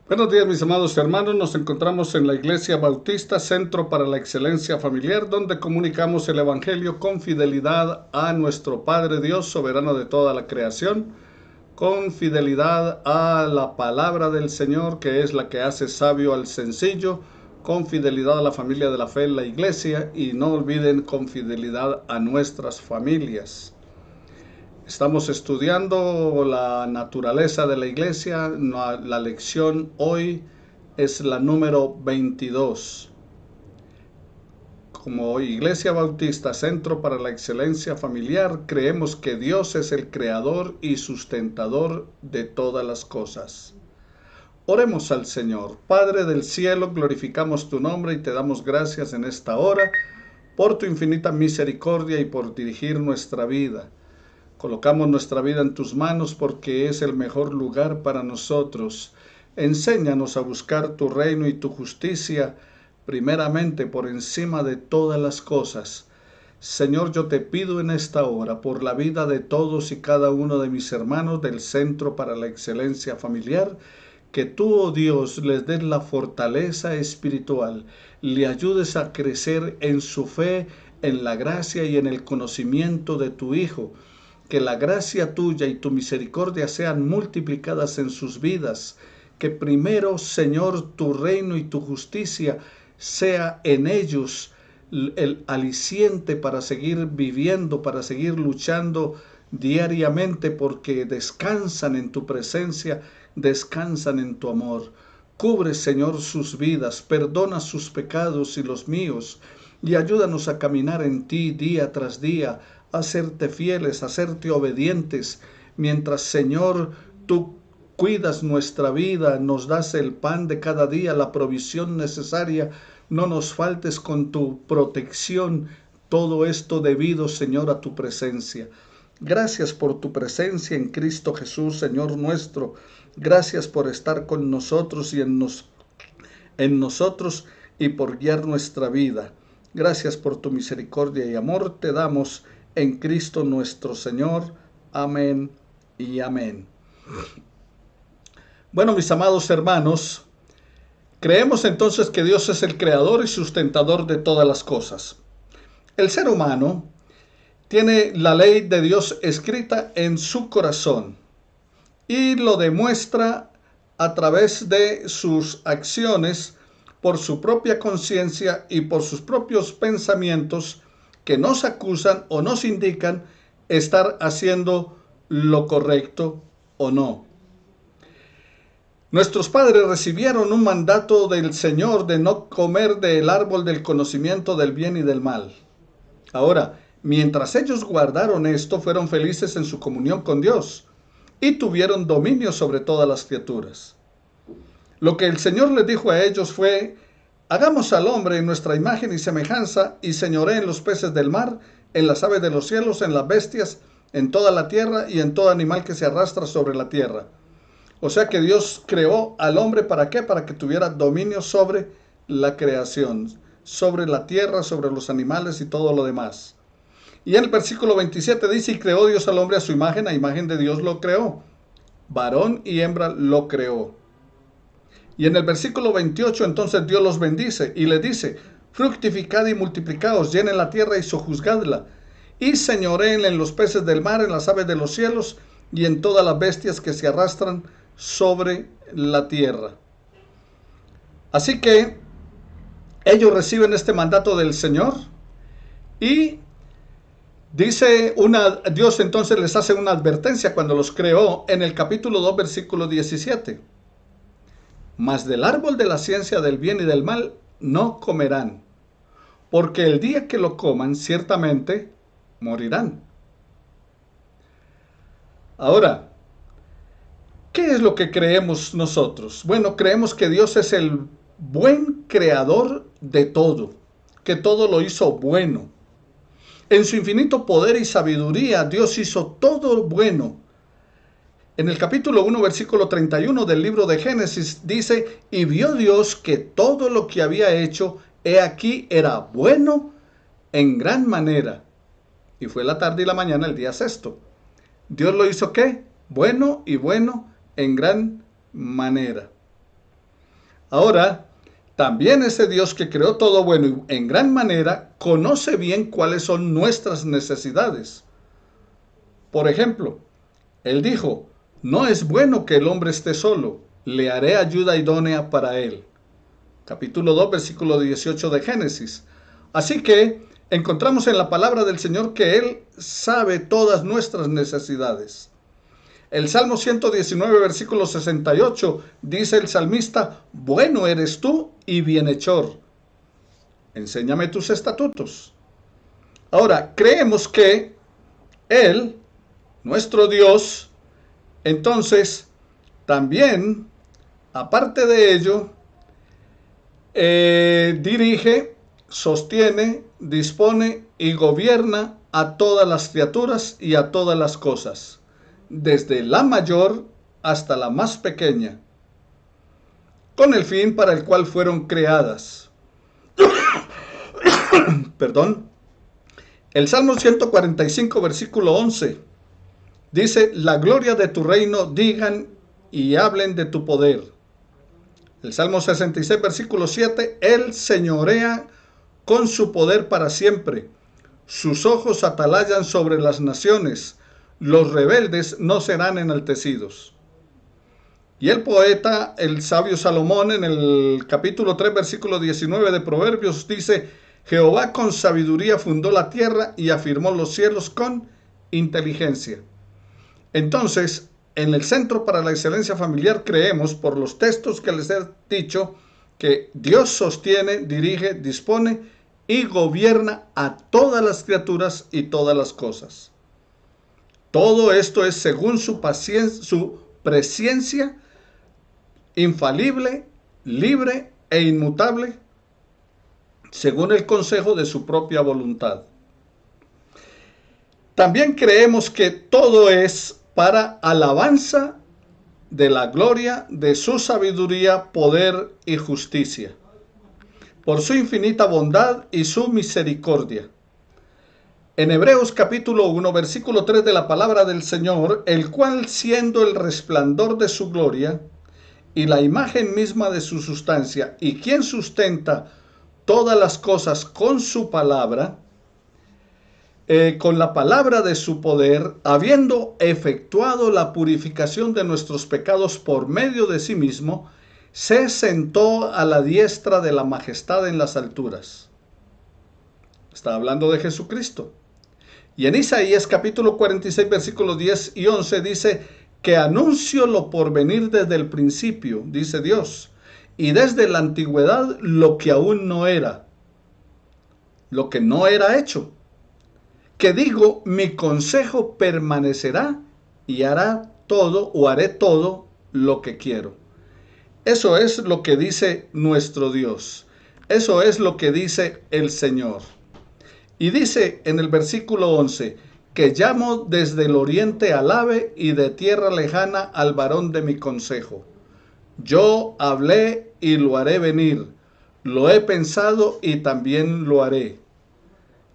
Buenos días, mis amados hermanos. Nos encontramos en la Iglesia Bautista, Centro para la Excelencia Familiar, donde comunicamos el Evangelio con fidelidad a nuestro Padre Dios, soberano de toda la creación, con fidelidad a la palabra del Señor, que es la que hace sabio al sencillo, con fidelidad a la familia de la fe en la Iglesia, y no olviden, con fidelidad a nuestras familias. Estamos estudiando la naturaleza de la iglesia. La lección hoy es la número 22. Como Iglesia Bautista, Centro para la Excelencia Familiar, creemos que Dios es el creador y sustentador de todas las cosas. Oremos al Señor. Padre del cielo, glorificamos tu nombre y te damos gracias en esta hora por tu infinita misericordia y por dirigir nuestra vida. Colocamos nuestra vida en tus manos porque es el mejor lugar para nosotros. Enséñanos a buscar tu reino y tu justicia, primeramente por encima de todas las cosas. Señor, yo te pido en esta hora por la vida de todos y cada uno de mis hermanos del Centro para la Excelencia Familiar, que tú, oh Dios, les des la fortaleza espiritual, le ayudes a crecer en su fe, en la gracia y en el conocimiento de tu Hijo. Que la gracia tuya y tu misericordia sean multiplicadas en sus vidas. Que primero, Señor, tu reino y tu justicia sea en ellos el aliciente para seguir viviendo, para seguir luchando diariamente, porque descansan en tu presencia, descansan en tu amor. Cubre, Señor, sus vidas, perdona sus pecados y los míos, y ayúdanos a caminar en ti día tras día, a serte fieles, a serte obedientes, mientras, Señor, tú cuidas nuestra vida, nos das el pan de cada día, la provisión necesaria. No nos faltes con tu protección. Todo esto debido, Señor, a tu presencia. Gracias por tu presencia en Cristo Jesús, Señor nuestro. Gracias por estar con nosotros y en nosotros y por guiar nuestra vida. Gracias por tu misericordia y amor te damos en Cristo nuestro Señor. Amén y amén. Bueno, mis amados hermanos, creemos entonces que Dios es el creador y sustentador de todas las cosas. El ser humano tiene la ley de Dios escrita en su corazón y lo demuestra a través de sus acciones, por su propia conciencia y por sus propios pensamientos que nos acusan o nos indican estar haciendo lo correcto o no. Nuestros padres recibieron un mandato del Señor de no comer del árbol del conocimiento del bien y del mal. Ahora, mientras ellos guardaron esto, fueron felices en su comunión con Dios y tuvieron dominio sobre todas las criaturas. Lo que el Señor les dijo a ellos fue: hagamos al hombre en nuestra imagen y semejanza, y señoree en los peces del mar, en las aves de los cielos, en las bestias, en toda la tierra y en todo animal que se arrastra sobre la tierra. O sea que Dios creó al hombre, ¿para qué? Para que tuviera dominio sobre la creación, sobre la tierra, sobre los animales y todo lo demás. Y en el versículo 27 dice: y creó Dios al hombre a su imagen, a imagen de Dios lo creó. Varón y hembra lo creó. Y en el versículo 28 entonces Dios los bendice y les dice: fructificad y multiplicaos, llenen la tierra y sojuzgadla, y señoreen en los peces del mar, en las aves de los cielos y en todas las bestias que se arrastran sobre la tierra. Así que ellos reciben este mandato del Señor y Dios entonces les hace una advertencia cuando los creó en el capítulo 2, versículo 17. Mas del árbol de la ciencia del bien y del mal no comerán, porque el día que lo coman ciertamente morirán. Ahora, ¿qué es lo que creemos nosotros? Bueno, creemos que Dios es el buen creador de todo, que todo lo hizo bueno. En su infinito poder y sabiduría, Dios hizo todo bueno. En el capítulo 1, versículo 31 del libro de Génesis dice: y vio Dios que todo lo que había hecho, he aquí, era bueno en gran manera. Y fue la tarde y la mañana el día sexto. Dios lo hizo ¿qué? Bueno y bueno en gran manera. Ahora, también ese Dios que creó todo bueno y en gran manera conoce bien cuáles son nuestras necesidades. Por ejemplo, Él dijo, no es bueno que el hombre esté solo, le haré ayuda idónea para él. Capítulo 2, versículo 18 de Génesis. Así que encontramos en la palabra del Señor que Él sabe todas nuestras necesidades. El Salmo 119, versículo 68, dice el salmista, bueno eres tú y bienhechor. Enséñame tus estatutos. Ahora, creemos que Él, nuestro Dios, entonces, también, aparte de ello, dirige, sostiene, dispone y gobierna a todas las criaturas y a todas las cosas, desde la mayor hasta la más pequeña, con el fin para el cual fueron creadas. Perdón. El Salmo 145, versículo 11, dice, la gloria de tu reino digan y hablen de tu poder. El Salmo 66, versículo 7, Él señorea con su poder para siempre. Sus ojos atalayan sobre las naciones. Los rebeldes no serán enaltecidos. Y el poeta, el sabio Salomón, en el capítulo 3, versículo 19 de Proverbios, dice, Jehová con sabiduría fundó la tierra y afirmó los cielos con inteligencia. Entonces, en el Centro para la Excelencia Familiar creemos, por los textos que les he dicho, que Dios sostiene, dirige, dispone y gobierna a todas las criaturas y todas las cosas. Todo esto es según su presciencia infalible, libre e inmutable, según el consejo de su propia voluntad. También creemos que todo es para alabanza de la gloria de su sabiduría, poder y justicia, por su infinita bondad y su misericordia. En Hebreos capítulo 1, versículo 3 de la palabra del Señor, el cual siendo el resplandor de su gloria y la imagen misma de su sustancia, y quien sustenta todas las cosas con su palabra, con la palabra de su poder, habiendo efectuado la purificación de nuestros pecados por medio de sí mismo, se sentó a la diestra de la majestad en las alturas. Está hablando de Jesucristo. Y en Isaías capítulo 46, versículos 10 y 11 dice que anuncio lo por venir desde el principio, dice Dios, y desde la antigüedad lo que aún no era, lo que no era hecho. Que digo, mi consejo permanecerá y hará todo o haré todo lo que quiero. Eso es lo que dice nuestro Dios. Eso es lo que dice el Señor. Y dice en el versículo 11, que llamo desde el oriente al ave y de tierra lejana al varón de mi consejo. Yo hablé y lo haré venir. Lo he pensado y también lo haré.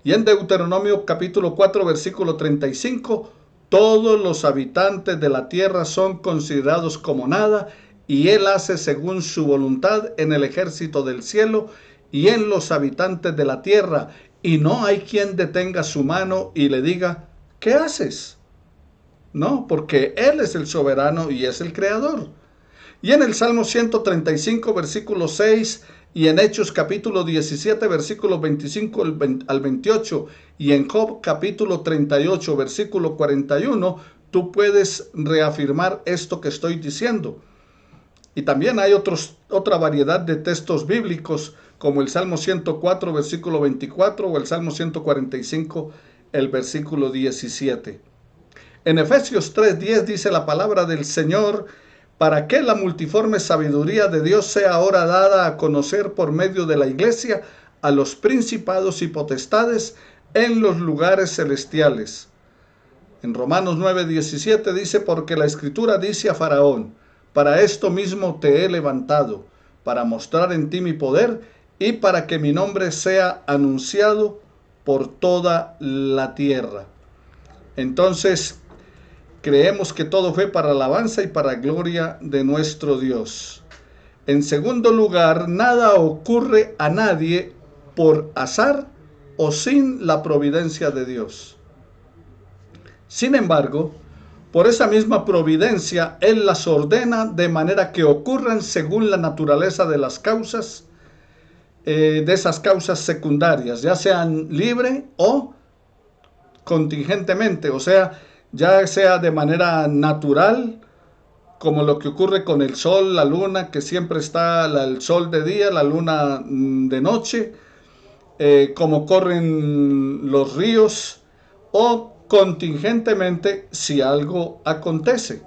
Y en Deuteronomio capítulo 4, versículo 35, todos los habitantes de la tierra son considerados como nada, y Él hace según su voluntad en el ejército del cielo y en los habitantes de la tierra, y no hay quien detenga su mano y le diga, ¿qué haces? No, porque Él es el soberano y es el creador. Y en el Salmo 135, versículo 6, y en Hechos capítulo 17, versículos 25 al 28, y en Job capítulo 38, versículo 41, tú puedes reafirmar esto que estoy diciendo. Y también hay otra variedad de textos bíblicos, como el Salmo 104, versículo 24, o el Salmo 145, el versículo 17. En Efesios 3:10 dice la palabra del Señor, para que la multiforme sabiduría de Dios sea ahora dada a conocer por medio de la iglesia a los principados y potestades en los lugares celestiales. En Romanos 9:17 dice, porque la Escritura dice a Faraón, para esto mismo te he levantado, para mostrar en ti mi poder y para que mi nombre sea anunciado por toda la tierra. Entonces, creemos que todo fue para alabanza y para gloria de nuestro Dios. En segundo lugar, nada ocurre a nadie por azar o sin la providencia de Dios. Sin embargo, por esa misma providencia, Él las ordena de manera que ocurran según la naturaleza de las causas, de esas causas secundarias, ya sean libre o contingentemente, o sea, ya sea de manera natural, como lo que ocurre con el sol, la luna, que siempre está el sol de día, la luna de noche, como corren los ríos, o contingentemente si algo acontece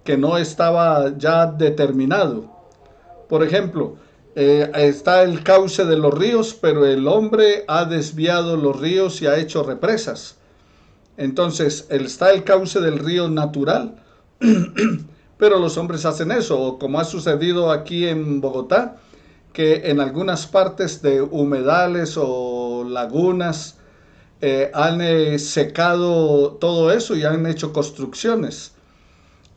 que no estaba ya determinado. Por ejemplo, está el cauce de los ríos, pero el hombre ha desviado los ríos y ha hecho represas. Entonces, está el cauce del río natural, pero los hombres hacen eso, o como ha sucedido aquí en Bogotá, que en algunas partes de humedales o lagunas han secado todo eso y han hecho construcciones.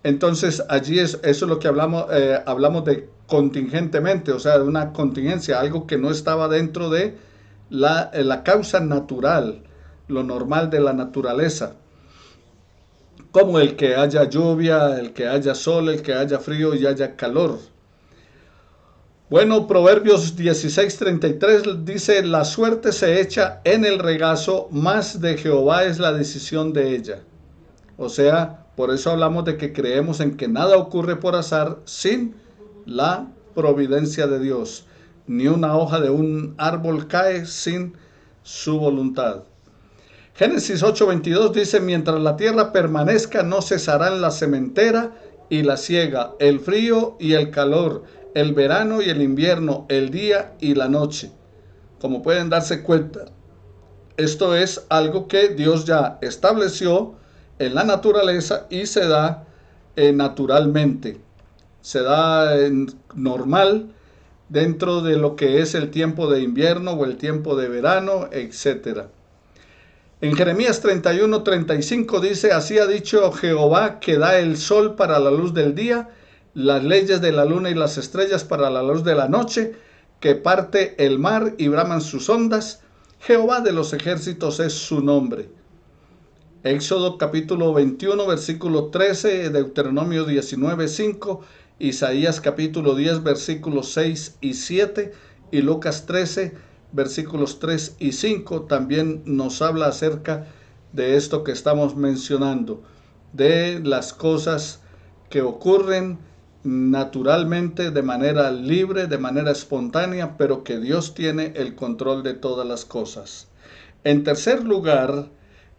Entonces, allí eso es lo que hablamos de contingentemente, o sea, de una contingencia, algo que no estaba dentro de la causa natural, lo normal de la naturaleza, como el que haya lluvia, el que haya sol, el que haya frío y haya calor. Bueno, Proverbios 16:33 dice: la suerte se echa en el regazo, mas de Jehová es la decisión de ella. O sea, por eso hablamos de que creemos en que nada ocurre por azar sin la providencia de Dios. Ni una hoja de un árbol cae sin su voluntad. Génesis 8:22 dice: mientras la tierra permanezca, no cesarán la sementera y la siega, el frío y el calor, el verano y el invierno, el día y la noche. Como pueden darse cuenta, esto es algo que Dios ya estableció en la naturaleza y se da naturalmente. Se da normal dentro de lo que es el tiempo de invierno o el tiempo de verano, etc. En Jeremías 31:35 dice: así ha dicho Jehová, que da el sol para la luz del día, las leyes de la luna y las estrellas para la luz de la noche, que parte el mar y braman sus ondas. Jehová de los ejércitos es su nombre. Éxodo capítulo 21, versículo 13, Deuteronomio 19:5, Isaías capítulo 10, versículos 6 y 7, y Lucas 13, versículos 3 y 5, también nos habla acerca de esto que estamos mencionando, de las cosas que ocurren naturalmente, de manera libre, de manera espontánea, pero que Dios tiene el control de todas las cosas. En tercer lugar,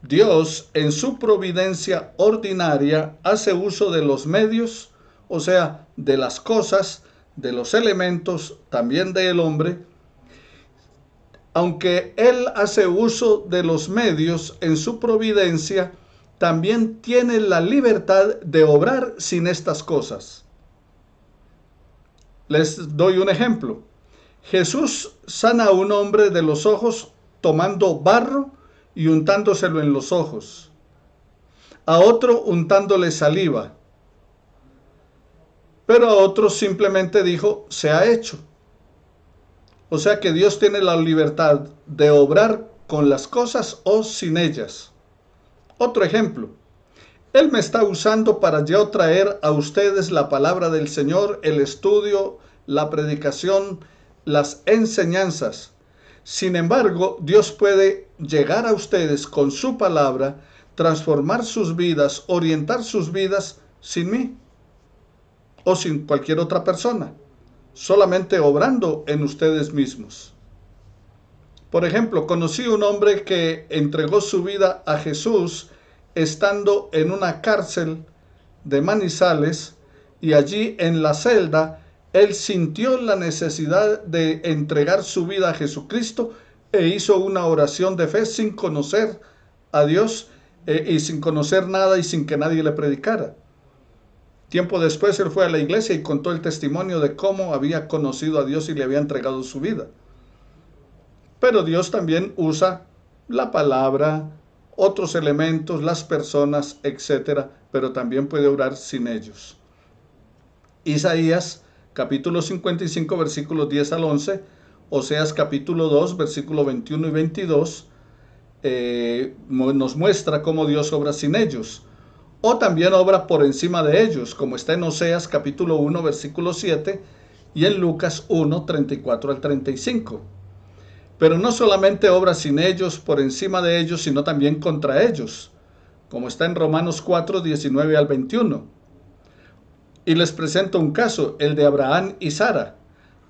Dios en su providencia ordinaria hace uso de los medios, o sea, de las cosas, de los elementos, también del hombre. Aunque Él hace uso de los medios en su providencia, también tiene la libertad de obrar sin estas cosas. Les doy un ejemplo. Jesús sana a un hombre de los ojos tomando barro y untándoselo en los ojos. A otro untándole saliva. Pero a otro simplemente dijo: se ha hecho. O sea que Dios tiene la libertad de obrar con las cosas o sin ellas. Otro ejemplo. Él me está usando para yo traer a ustedes la palabra del Señor, el estudio, la predicación, las enseñanzas. Sin embargo, Dios puede llegar a ustedes con su palabra, transformar sus vidas, orientar sus vidas sin mí o sin cualquier otra persona, solamente obrando en ustedes mismos. Por ejemplo, conocí un hombre que entregó su vida a Jesús estando en una cárcel de Manizales, y allí en la celda él sintió la necesidad de entregar su vida a Jesucristo e hizo una oración de fe sin conocer a Dios y sin conocer nada y sin que nadie le predicara. Tiempo después él fue a la iglesia y contó el testimonio de cómo había conocido a Dios y le había entregado su vida. Pero Dios también usa la palabra, otros elementos, las personas, etc., pero también puede obrar sin ellos. Isaías capítulo 55, versículos 10 al 11, Oseas capítulo 2, versículos 21 y 22, nos muestra cómo Dios obra sin ellos, o también obra por encima de ellos, como está en Oseas capítulo 1, versículo 7, y en Lucas 1, 34 al 35. Pero no solamente obra sin ellos, por encima de ellos, sino también contra ellos, como está en Romanos 4, 19 al 21. Y les presento un caso, el de Abraham y Sara,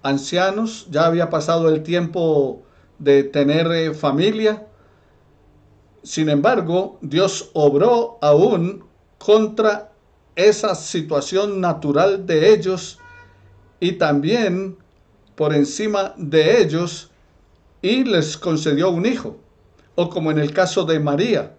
ancianos, ya había pasado el tiempo de tener familia. Sin embargo, Dios obró aún contra esa situación natural de ellos y también por encima de ellos, y les concedió un hijo, o como en el caso de María,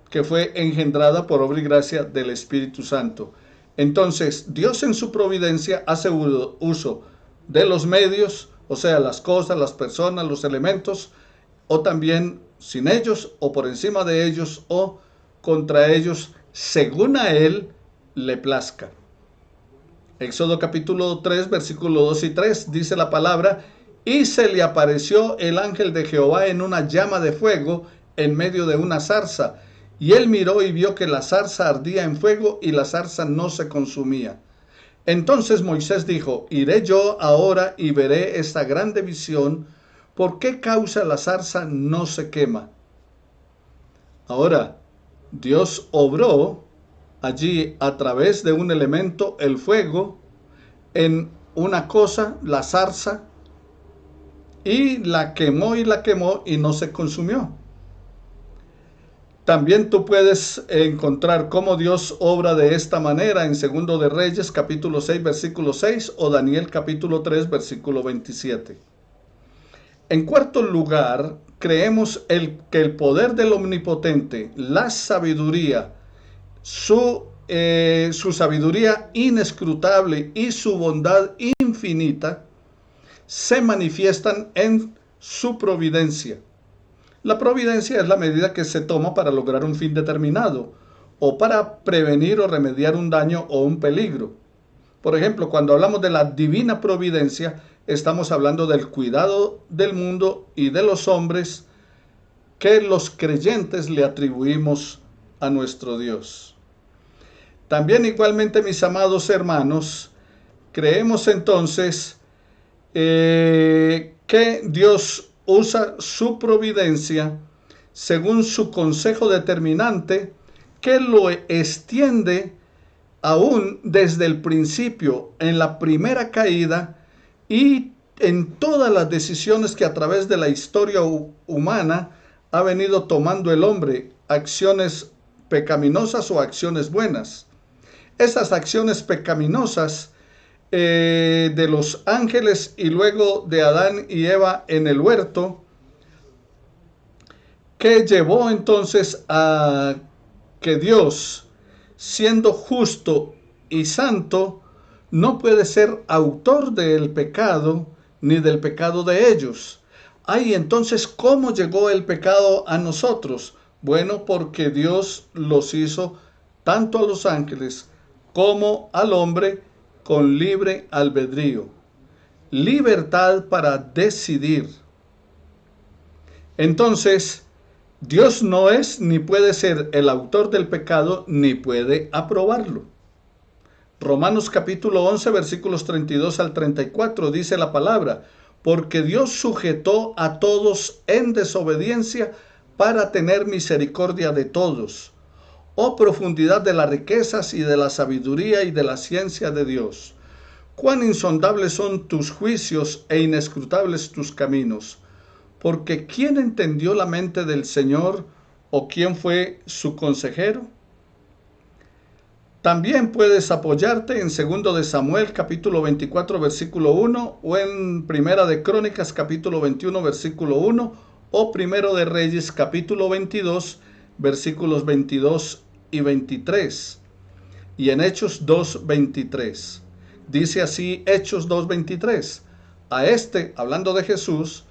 que fue engendrada por obra y gracia del Espíritu Santo. Entonces, Dios en su providencia hace uso de los medios, o sea, las cosas, las personas, los elementos, o también sin ellos, o por encima de ellos, o contra ellos, según a Él le plazca. Éxodo capítulo 3, versículos 2 y 3, dice la palabra: y se le apareció el ángel de Jehová en una llama de fuego en medio de una zarza. Y él miró y vio que la zarza ardía en fuego y la zarza no se consumía. Entonces Moisés dijo: iré yo ahora y veré esta grande visión. ¿Por qué causa la zarza no se quema? Ahora, Dios obró allí a través de un elemento, el fuego, en una cosa, la zarza, y la quemó y no se consumió. También tú puedes encontrar cómo Dios obra de esta manera en 2 de Reyes capítulo 6 versículo 6 o Daniel capítulo 3 versículo 27. En cuarto lugar, creemos que el poder del Omnipotente, la sabiduría, su sabiduría inescrutable y su bondad infinita se manifiestan en su providencia. La providencia es la medida que se toma para lograr un fin determinado o para prevenir o remediar un daño o un peligro. Por ejemplo, cuando hablamos de la divina providencia, estamos hablando del cuidado del mundo y de los hombres que los creyentes le atribuimos a nuestro Dios. También igualmente, mis amados hermanos, creemos entonces que Dios usa su providencia según su consejo determinante, que lo extiende aún desde el principio, en la primera caída, y en todas las decisiones que a través de la historia humana ha venido tomando el hombre, acciones pecaminosas o acciones buenas. Esas acciones pecaminosas de los ángeles y luego de Adán y Eva en el huerto, que llevó entonces a que Dios, siendo justo y santo, no puede ser autor del pecado ni del pecado de ellos. Ay, entonces, ¿cómo llegó el pecado a nosotros? Bueno, porque Dios los hizo tanto a los ángeles como al hombre con libre albedrío, libertad para decidir. Entonces, Dios no es ni puede ser el autor del pecado ni puede aprobarlo. Romanos capítulo 11 versículos 32 al 34 dice la palabra: porque Dios sujetó a todos en desobediencia para tener misericordia de todos. Oh profundidad de las riquezas y de la sabiduría y de la ciencia de Dios. Cuán insondables son tus juicios e inescrutables tus caminos. Porque ¿quién entendió la mente del Señor o quién fue su consejero? También puedes apoyarte en 2 de Samuel capítulo 24 versículo 1 o en 1 de Crónicas capítulo 21 versículo 1 o 1 de Reyes capítulo 22 versículos 22 y 23 y en Hechos 2:23. Dice así Hechos 2:23: a este, hablando de Jesús,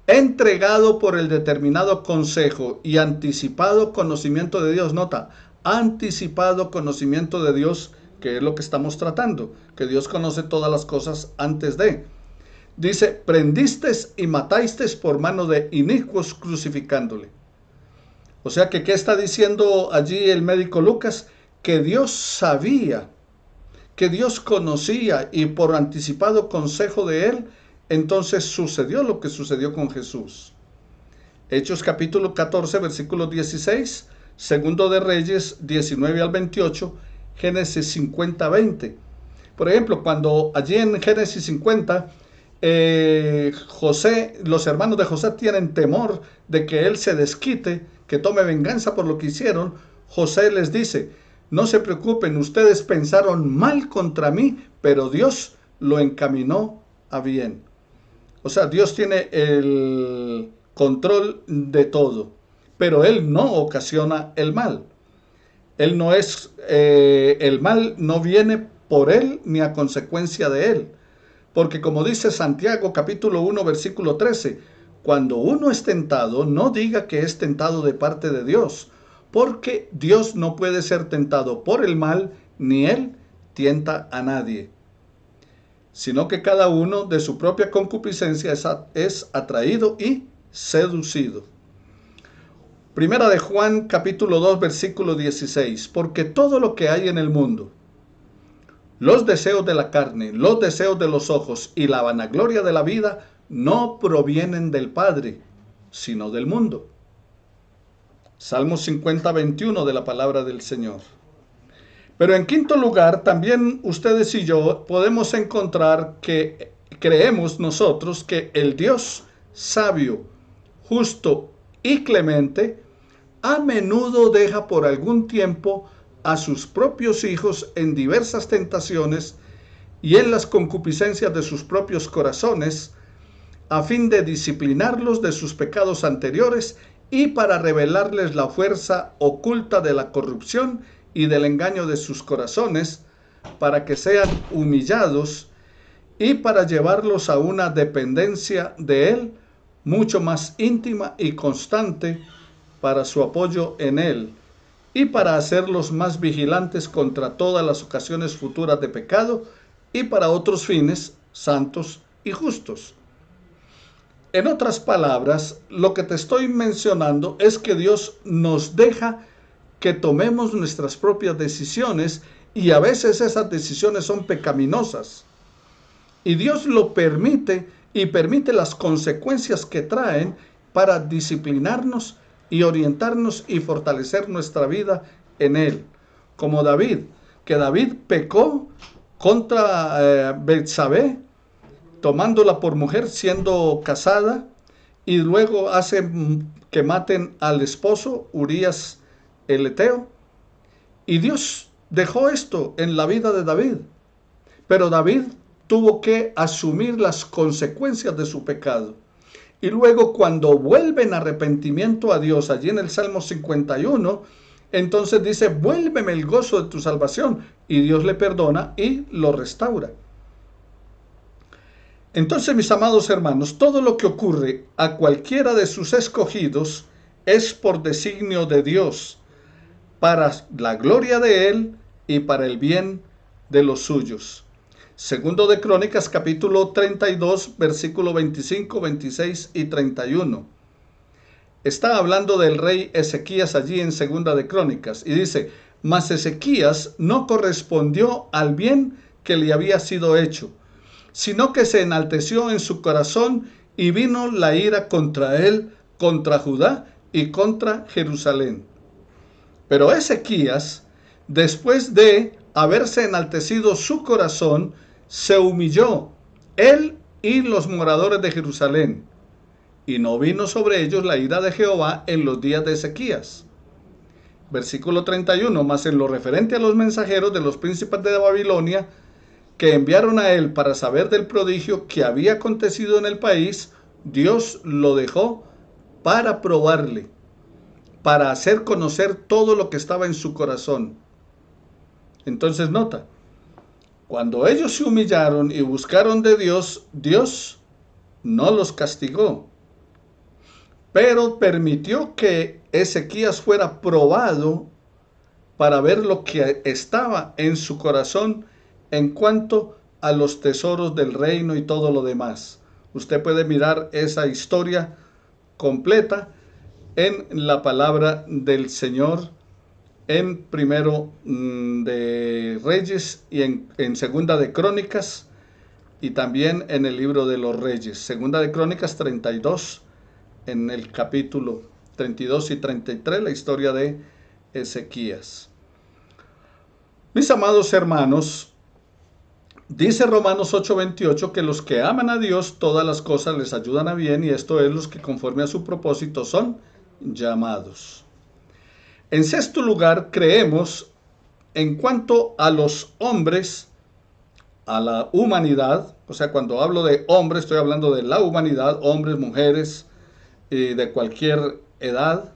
entregado por el determinado consejo y anticipado conocimiento de Dios. Nota, anticipado conocimiento de Dios que es lo que estamos tratando, que Dios conoce todas las cosas antes de. Dice, prendisteis y matasteis por mano de inicuos crucificándole. O sea que, ¿qué está diciendo allí el médico Lucas? Que Dios sabía, que Dios conocía y por anticipado consejo de él, entonces sucedió lo que sucedió con Jesús. Hechos capítulo 14, versículo 16, Segundo de Reyes 19 al 28, Génesis 50, 20. Por ejemplo, cuando allí en Génesis 50, los hermanos de José tienen temor de que él se desquite, que tome venganza por lo que hicieron, José les dice, no se preocupen, ustedes pensaron mal contra mí, pero Dios lo encaminó a bien. O sea, Dios tiene el control de todo, pero Él no ocasiona el mal. Él no es, el mal no viene por Él ni a consecuencia de Él. Porque como dice Santiago capítulo 1 versículo 13, cuando uno es tentado, no diga que es tentado de parte de Dios, porque Dios no puede ser tentado por el mal, ni Él tienta a nadie, sino que cada uno de su propia concupiscencia es atraído y seducido. Primera de Juan capítulo 2 versículo 16, porque todo lo que hay en el mundo, los deseos de la carne, los deseos de los ojos y la vanagloria de la vida no provienen del Padre, sino del mundo. Salmo 50, 21 de la palabra del Señor. Pero en quinto lugar, también ustedes y yo podemos encontrar que creemos nosotros que el Dios sabio, justo y clemente a menudo deja por algún tiempo a sus propios hijos en diversas tentaciones y en las concupiscencias de sus propios corazones, a fin de disciplinarlos de sus pecados anteriores y para revelarles la fuerza oculta de la corrupción y del engaño de sus corazones, para que sean humillados y para llevarlos a una dependencia de Él mucho más íntima y constante para su apoyo en Él, y para hacerlos más vigilantes contra todas las ocasiones futuras de pecado y para otros fines santos y justos. En otras palabras, lo que te estoy mencionando es que Dios nos deja que tomemos nuestras propias decisiones y a veces esas decisiones son pecaminosas. Y Dios lo permite y permite las consecuencias que traen para disciplinarnos y orientarnos y fortalecer nuestra vida en Él. Como David, que David pecó contra Betsabé, tomándola por mujer siendo casada, y luego hace que maten al esposo, Urías el Eteo. Y Dios dejó esto en la vida de David. Pero David tuvo que asumir las consecuencias de su pecado. Y luego cuando vuelve en arrepentimiento a Dios, allí en el Salmo 51, entonces dice, vuélveme el gozo de tu salvación. Y Dios le perdona y lo restaura. Entonces, mis amados hermanos, todo lo que ocurre a cualquiera de sus escogidos es por designio de Dios, para la gloria de Él y para el bien de los suyos. Segundo de Crónicas, capítulo 32, versículo 25, 26 y 31. Está hablando del rey Ezequías allí en Segunda de Crónicas y dice, mas Ezequías no correspondió al bien que le había sido hecho, sino que se enalteció en su corazón y vino la ira contra él, contra Judá y contra Jerusalén. Pero Ezequías, después de haberse enaltecido su corazón, se humilló, él y los moradores de Jerusalén, y no vino sobre ellos la ira de Jehová en los días de Ezequías. Versículo 31, mas en lo referente a los mensajeros de los príncipes de Babilonia, que enviaron a él para saber del prodigio que había acontecido en el país, Dios lo dejó para probarle, para hacer conocer todo lo que estaba en su corazón. Entonces nota, cuando ellos se humillaron y buscaron de Dios, Dios no los castigó, pero permitió que Ezequías fuera probado para ver lo que estaba en su corazón en cuanto a los tesoros del reino y todo lo demás. Usted puede mirar esa historia completa en la palabra del Señor, en primero de Reyes y en segunda de Crónicas, y también en el libro de los Reyes. Segunda de Crónicas 32, en el capítulo 32 y 33, la historia de Ezequías. Mis amados hermanos, dice Romanos 8:28 que los que aman a Dios, todas las cosas les ayudan a bien, y esto es los que conforme a su propósito son llamados. En sexto lugar, creemos en cuanto a los hombres, a la humanidad, o sea, cuando hablo de hombres, estoy hablando de la humanidad, hombres, mujeres, de cualquier edad,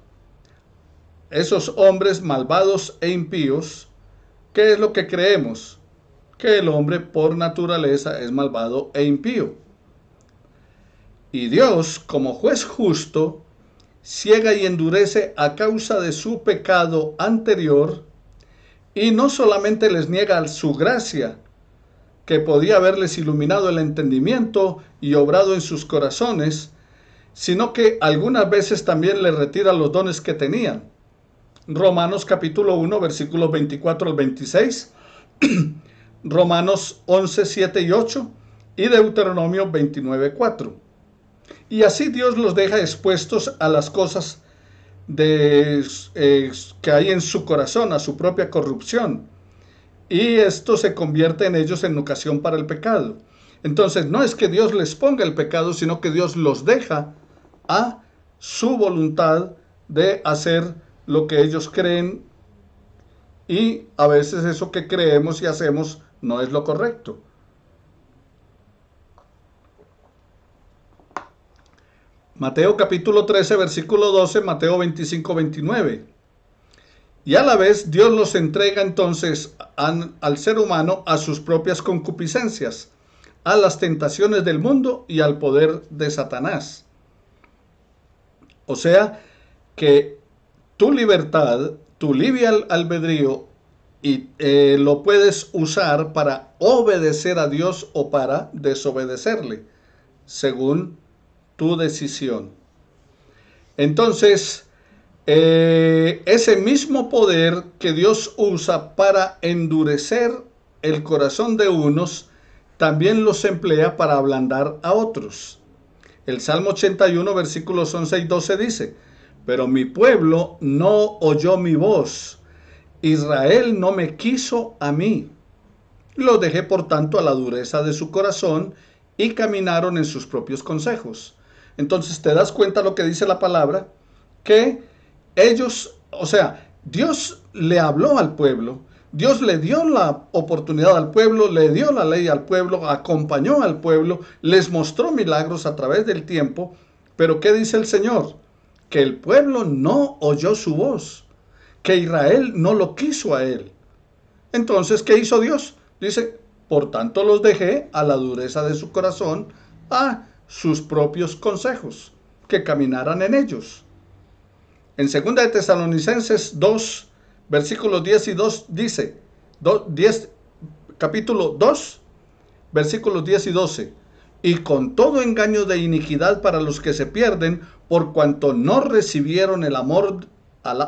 esos hombres malvados e impíos. ¿Qué es lo que creemos? Que el hombre por naturaleza es malvado e impío. Y Dios, como juez justo, ciega y endurece a causa de su pecado anterior, y no solamente les niega su gracia, que podía haberles iluminado el entendimiento y obrado en sus corazones, sino que algunas veces también les retira los dones que tenían. Romanos capítulo 1, versículos 24 al 26, Romanos 11, 7 y 8 y Deuteronomio 29, 4. Y así Dios los deja expuestos a las cosas que hay en su corazón, a su propia corrupción. Y esto se convierte en ellos en ocasión para el pecado. Entonces no es que Dios les ponga el pecado, sino que Dios los deja a su voluntad de hacer lo que ellos creen, y a veces eso que creemos y hacemos no es lo correcto. Mateo capítulo 13, versículo 12, Mateo 25, 29. Y a la vez Dios los entrega entonces al ser humano a sus propias concupiscencias, a las tentaciones del mundo y al poder de Satanás. O sea que tu libertad, tu libre albedrío, y lo puedes usar para obedecer a Dios o para desobedecerle, según tu decisión. Entonces, ese mismo poder que Dios usa para endurecer el corazón de unos, también los emplea para ablandar a otros. El Salmo 81, versículos 11 y 12 dice: pero mi pueblo no oyó mi voz, Israel no me quiso a mí. Los dejé por tanto a la dureza de su corazón, y caminaron en sus propios consejos. Entonces te das cuenta lo que dice la palabra, que ellos, o sea, Dios le habló al pueblo, Dios le dio la oportunidad al pueblo, le dio la ley al pueblo, acompañó al pueblo, les mostró milagros a través del tiempo, pero ¿qué dice el Señor? Que el pueblo no oyó su voz, que Israel no lo quiso a él. Entonces, ¿qué hizo Dios? Dice: por tanto los dejé a la dureza de su corazón, a sus propios consejos, que caminaran en ellos. En 2 de Tesalonicenses 2, versículos 10 y 2 dice, capítulo 2, versículos 10 y 12: y con todo engaño de iniquidad para los que se pierden, por cuanto no recibieron el amor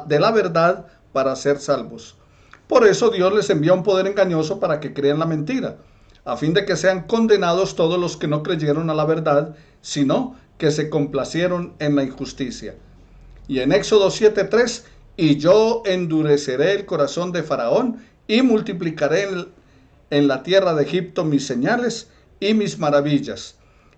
de la verdad para ser salvos. Por eso Dios les envía un poder engañoso para que crean la mentira, a fin de que sean condenados todos los que no creyeron a la verdad, sino que se complacieron en la injusticia. Y en Éxodo 7:3: y yo endureceré el corazón de Faraón, y multiplicaré en la tierra de Egipto mis señales y mis maravillas.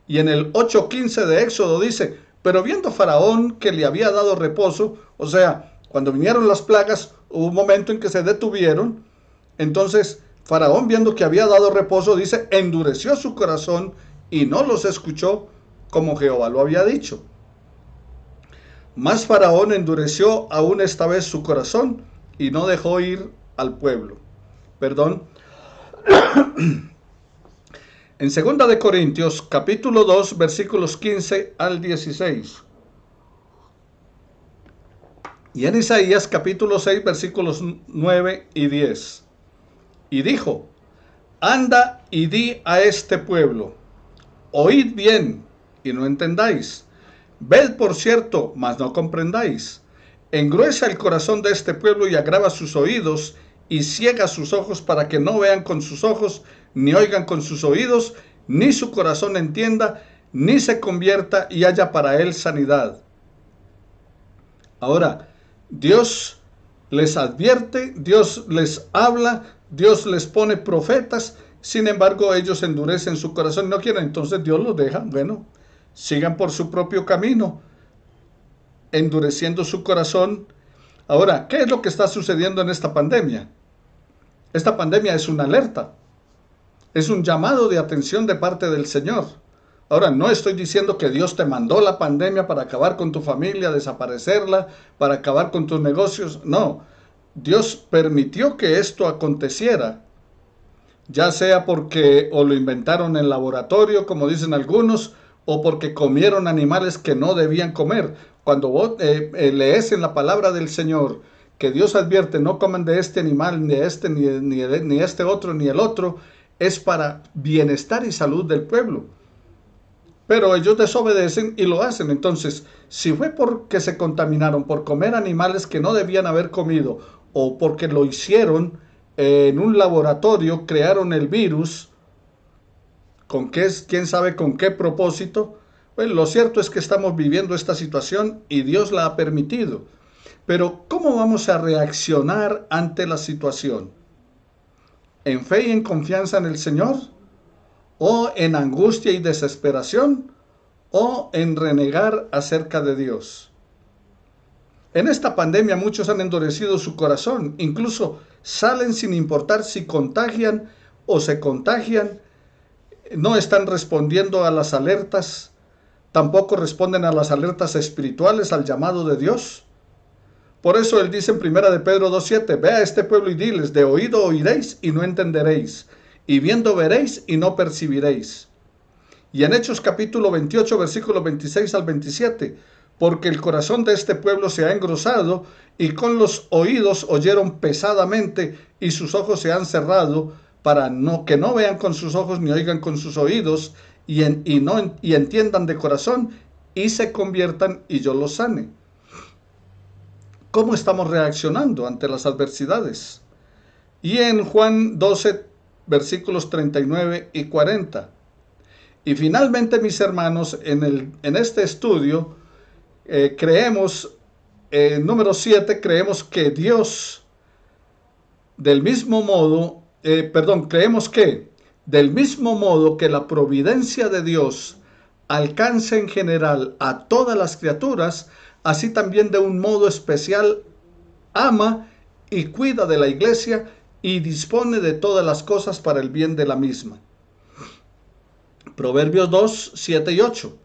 Y en el 8:15 de Éxodo dice: pero viendo Faraón que le había dado reposo, o sea, cuando vinieron las plagas, hubo un momento en que se detuvieron. Entonces Faraón, viendo que había dado reposo, dice, endureció su corazón y no los escuchó como Jehová lo había dicho. Mas Faraón endureció aún esta vez su corazón y no dejó ir al pueblo. En 2 de Corintios, capítulo 2, versículos 15 al 16. Y en Isaías capítulo 6 versículos 9 y 10. Y dijo, anda y di a este pueblo, oíd bien y no entendáis, ved por cierto, mas no comprendáis. Engruesa el corazón de este pueblo y agrava sus oídos y ciega sus ojos para que no vean con sus ojos, ni oigan con sus oídos, ni su corazón entienda, ni se convierta y haya para él sanidad. Ahora, Dios les advierte, Dios les habla, Dios les pone profetas, sin embargo ellos endurecen su corazón y no quieren, entonces Dios los deja, bueno, sigan por su propio camino, endureciendo su corazón. Ahora, ¿qué es lo que está sucediendo en esta pandemia? Esta pandemia es una alerta, es un llamado de atención de parte del Señor. Ahora, no estoy diciendo que Dios te mandó la pandemia para acabar con tu familia, desaparecerla, para acabar con tus negocios. No, Dios permitió que esto aconteciera, ya sea porque o lo inventaron en laboratorio, como dicen algunos, o porque comieron animales que no debían comer. Cuando vos lees en la palabra del Señor que Dios advierte, no coman de este animal, ni de este, ni este otro, ni el otro, es para bienestar y salud del pueblo. Pero ellos desobedecen y lo hacen. Entonces, si fue porque se contaminaron por comer animales que no debían haber comido, o porque lo hicieron en un laboratorio, crearon el virus, ¿con qué, quién sabe con qué propósito? Bueno, lo cierto es que estamos viviendo esta situación y Dios la ha permitido. Pero, ¿cómo vamos a reaccionar ante la situación? ¿En fe y en confianza en el Señor? ¿O en angustia y desesperación? ¿O en renegar acerca de Dios? En esta pandemia muchos han endurecido su corazón, incluso salen sin importar si contagian o se contagian, no están respondiendo a las alertas, tampoco responden a las alertas espirituales, al llamado de Dios. Por eso él dice en 1 de Pedro 2:7, ve a este pueblo y diles, de oído oiréis y no entenderéis, y viendo veréis y no percibiréis. Y en Hechos capítulo 28, versículos 26 al 27, porque el corazón de este pueblo se ha engrosado, y con los oídos oyeron pesadamente, y sus ojos se han cerrado, para que no vean con sus ojos ni oigan con sus oídos, y entiendan de corazón, y se conviertan, y yo los sane. ¿Cómo estamos reaccionando ante las adversidades? Y en Juan 12, versículos 39 y 40. Y finalmente, mis hermanos, en este estudio creemos, número 7, creemos que Dios, creemos que del mismo modo que la providencia de Dios alcanza en general a todas las criaturas, así también de un modo especial ama y cuida de la iglesia y dispone de todas las cosas para el bien de la misma. Proverbios 2, 7 y 8.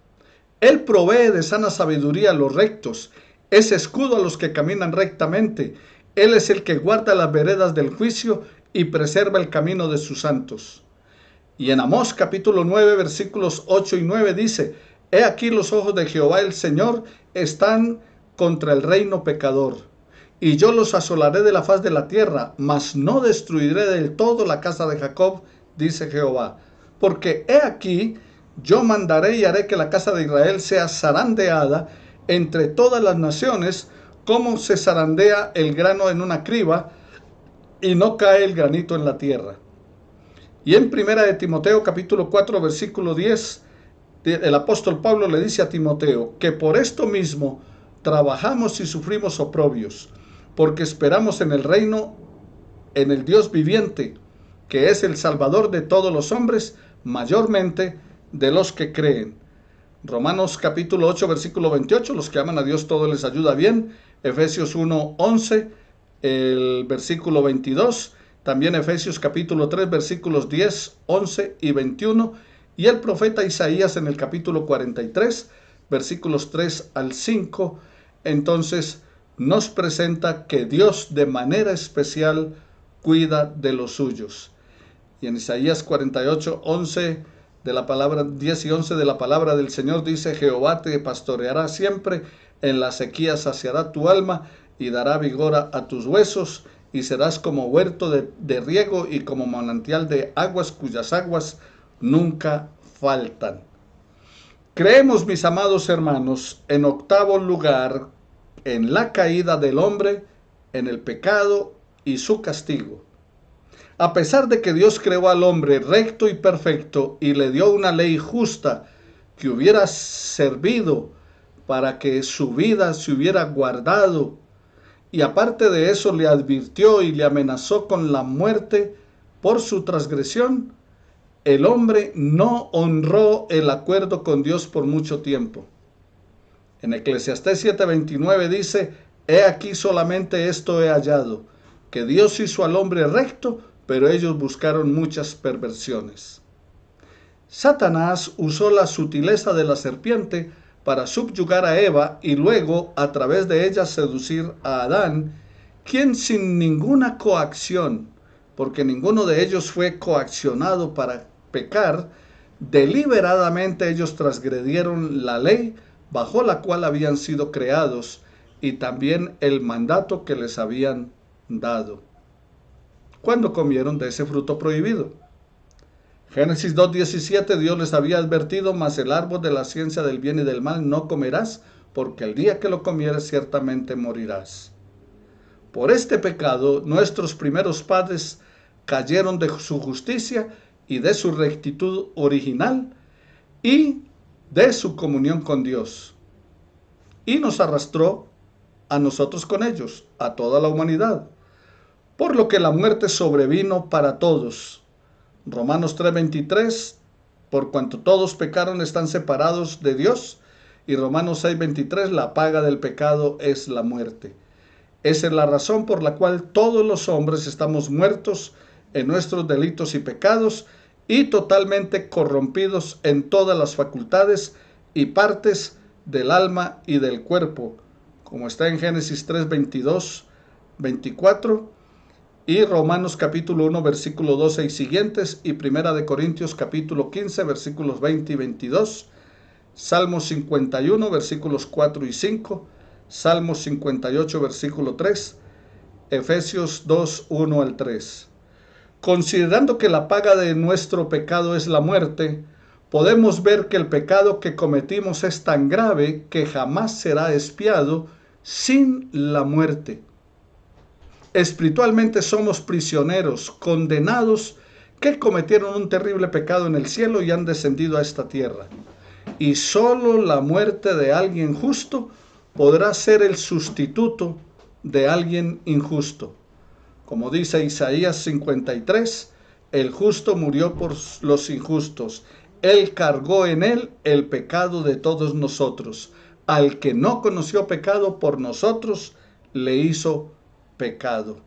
Él provee de sana sabiduría a los rectos, es escudo a los que caminan rectamente. Él es el que guarda las veredas del juicio y preserva el camino de sus santos. Y en Amós capítulo 9, versículos 8 y 9 dice, he aquí los ojos de Jehová el Señor están contra el reino pecador, y yo los asolaré de la faz de la tierra, mas no destruiré del todo la casa de Jacob, dice Jehová. Porque he aquí, yo mandaré y haré que la casa de Israel sea zarandeada entre todas las naciones, como se zarandea el grano en una criba, y no cae el granito en la tierra. Y en 1 de Timoteo capítulo 4 versículo 10, el apóstol Pablo le dice a Timoteo que por esto mismo trabajamos y sufrimos oprobios, porque esperamos en el reino, en el Dios viviente, que es el Salvador de todos los hombres, mayormente de los que creen. Romanos capítulo 8 versículo 28, los que aman a Dios todo les ayuda bien. Efesios 1, 11, el versículo 22, también Efesios capítulo 3 versículos 10, 11 y 21, y el profeta Isaías en el capítulo 43 versículos 3 al 5, entonces nos presenta que Dios de manera especial cuida de los suyos. Y en Isaías 48, 11 de la palabra, 10 y 11 de la palabra del Señor dice, Jehová te pastoreará siempre, en la sequía saciará tu alma, y dará vigor a tus huesos, y serás como huerto de riego y como manantial de aguas cuyas aguas nunca faltan. Creemos, mis amados hermanos, en octavo lugar, en la caída del hombre, en el pecado y su castigo. A pesar de que Dios creó al hombre recto y perfecto y le dio una ley justa que hubiera servido para que su vida se hubiera guardado, y aparte de eso le advirtió y le amenazó con la muerte por su transgresión, el hombre no honró el acuerdo con Dios por mucho tiempo. En Eclesiastés 7:29 dice: he aquí solamente esto he hallado, que Dios hizo al hombre recto, pero ellos buscaron muchas perversiones. Satanás usó la sutileza de la serpiente para subyugar a Eva y luego, a través de ella, seducir a Adán, quien sin ninguna coacción, porque ninguno de ellos fue coaccionado para pecar, deliberadamente ellos transgredieron la ley bajo la cual habían sido creados y también el mandato que les habían dado, cuando comieron de ese fruto prohibido. Génesis 2:17, Dios les había advertido: mas el árbol de la ciencia del bien y del mal no comerás, porque el día que lo comieres ciertamente morirás. Por este pecado nuestros primeros padres cayeron de su justicia y de su rectitud original y de su comunión con Dios, y nos arrastró a nosotros con ellos, a toda la humanidad, por lo que la muerte sobrevino para todos. Romanos 3:23, por cuanto todos pecaron están separados de Dios, y Romanos 6:23, la paga del pecado es la muerte. Esa es la razón por la cual todos los hombres estamos muertos en nuestros delitos y pecados y totalmente corrompidos en todas las facultades y partes del alma y del cuerpo, como está en Génesis 3:22, 24 y Romanos capítulo 1 versículo 12 y siguientes, y Primera de Corintios capítulo 15 versículos 20 y 22, Salmos 51 versículos 4 y 5, Salmos 58 versículo 3, Efesios 2, 1 al 3. Considerando que la paga de nuestro pecado es la muerte, podemos ver que el pecado que cometimos es tan grave que jamás será expiado sin la muerte. Espiritualmente somos prisioneros, condenados, que cometieron un terrible pecado en el cielo y han descendido a esta tierra. Y solo la muerte de alguien justo podrá ser el sustituto de alguien injusto. Como dice Isaías 53, el justo murió por los injustos. Él cargó en él el pecado de todos nosotros. Al que no conoció pecado, por nosotros le hizo pecado.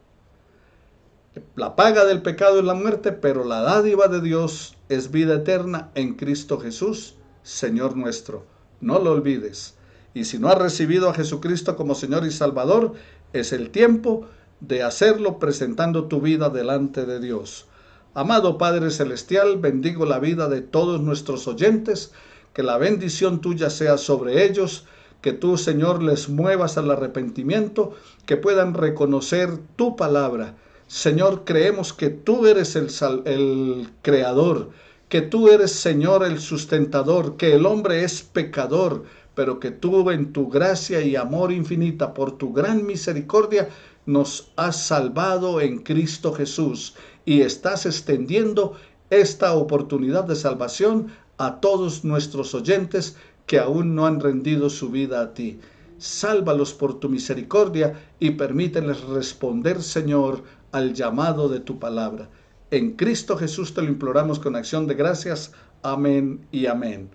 La paga del pecado es la muerte, pero la dádiva de Dios es vida eterna en Cristo Jesús, Señor nuestro. No lo olvides. Y si no has recibido a Jesucristo como Señor y Salvador, es el tiempo de hacerlo presentando tu vida delante de Dios. Amado Padre Celestial, bendigo la vida de todos nuestros oyentes, que la bendición tuya sea sobre ellos, que tú, Señor, les muevas al arrepentimiento, que puedan reconocer tu palabra. Señor, creemos que tú eres el creador, que tú eres, Señor, el sustentador, que el hombre es pecador, pero que tú en tu gracia y amor infinita, por tu gran misericordia, nos has salvado en Cristo Jesús y estás extendiendo esta oportunidad de salvación a todos nuestros oyentes que aún no han rendido su vida a ti. Sálvalos por tu misericordia y permíteles responder, Señor, al llamado de tu palabra. En Cristo Jesús te lo imploramos con acción de gracias. Amén y amén.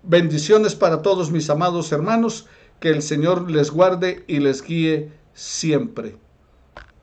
Bendiciones para todos mis amados hermanos, que el Señor les guarde y les guíe siempre.